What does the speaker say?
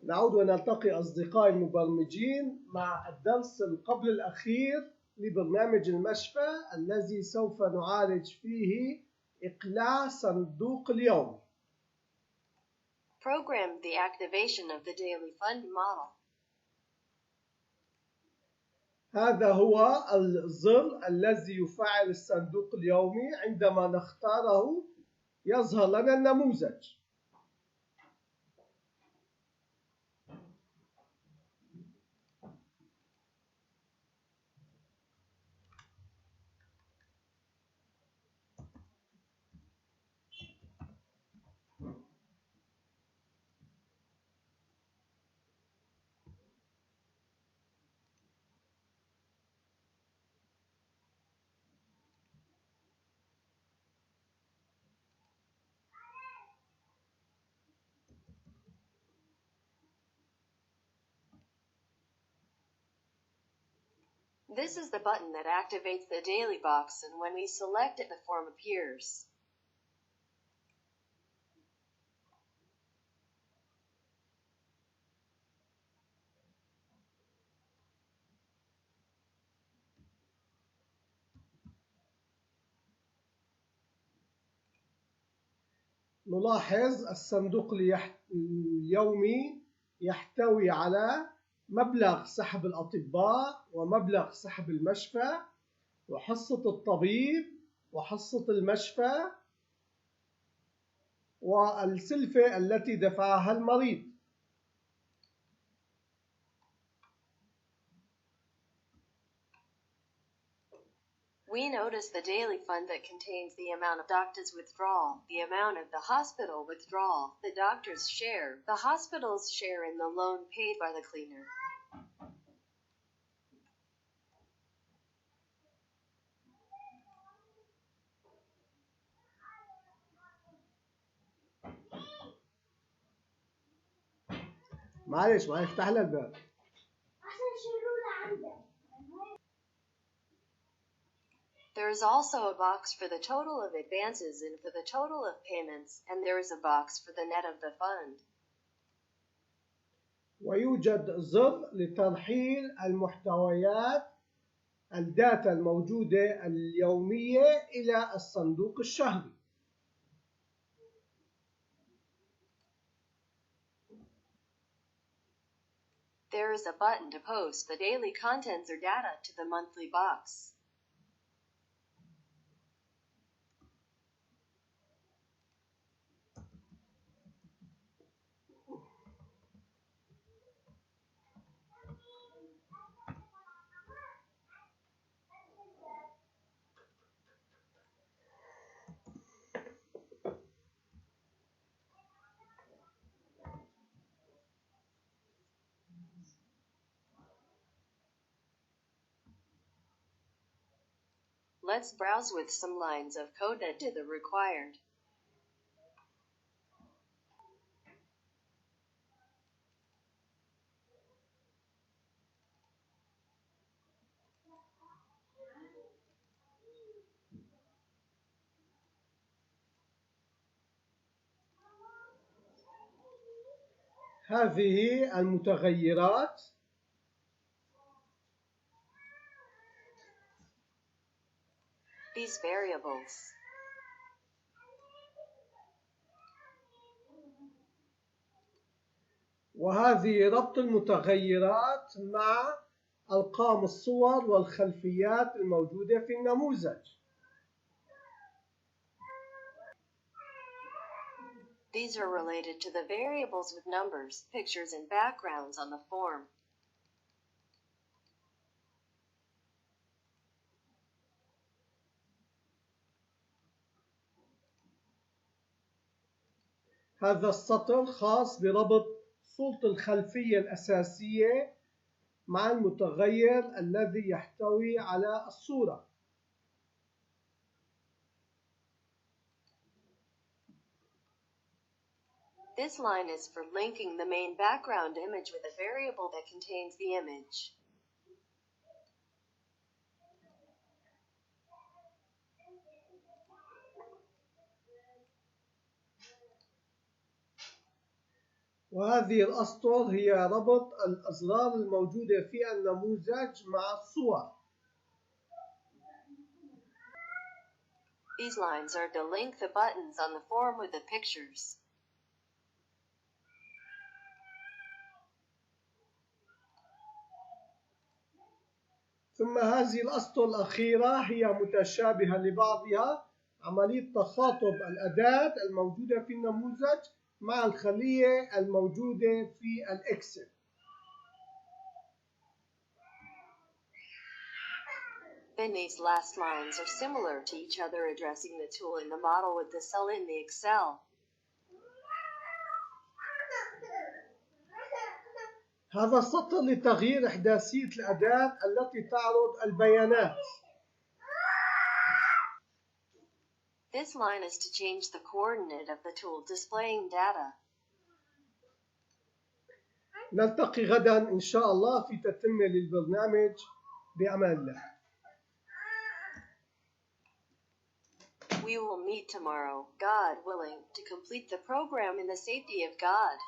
نعود ونلتقي أصدقائي المبرمجين مع الدرس قبل الأخير لبرنامج المشفى الذي سوف نعالج فيه إقلاع صندوق اليوم. Program the activation of the daily fund model. هذا هو الزر الذي يفعل الصندوق اليومي. عندما نختاره يظهر لنا النموذج. This is the button that activates the daily box, and when we select it, the form appears. نلاحظ الصندوق اليومي يحتوي على مبلغ سحب الأطباء ومبلغ سحب المشفى وحصة الطبيب وحصة المشفى والسلفة التي دفعها المريض. We notice the daily fund that contains the amount of doctor's withdrawal, the amount of the hospital withdrawal, the doctor's share, the hospital's share, and the loan paid by the cleaner. معلش ما يفتح لها الباب. There is also a box for the total of advances and for the total of payments, and there is a box for the net of the fund. ويوجد زر لترحيل المحتويات الداتا الموجودة اليومية إلى الصندوق الشهري. There is a button to post the daily contents or data to the monthly box. Let's browse with some lines of code that do the required. هذه المتغيرات These variables. وهذه ربط المتغيرات مع أرقام الصور والخلفيات الموجودة في النموذج. These are related to the variables with numbers, pictures, and backgrounds on the form. هذا السطر خاص بربط صورة الخلفية الأساسية مع المتغير الذي يحتوي على الصورة. This line is for linking the main background image with a variable that contains the image. وهذه الأسطر هي ربط الأزرار الموجودة في النموذج مع الصور. These lines are to link the buttons on the form with the pictures. ثم هذه الأسطر الأخيرة هي متشابهة لبعضها، عملية تخاطب الأداة الموجودة في النموذج مع الخلية الموجودة في الإكسل. Then these last lines are similar to each other, addressing the tool in the model with the cell in the Excel. هذا السطر لتغيير إحداثية الأداة التي تعرض البيانات. This line is to change the coordinate of the tool displaying data. نلتقي غدا إن شاء الله في تتمة للبرنامج بأمان الله. We will meet tomorrow, God willing, to complete the program in the safety of God.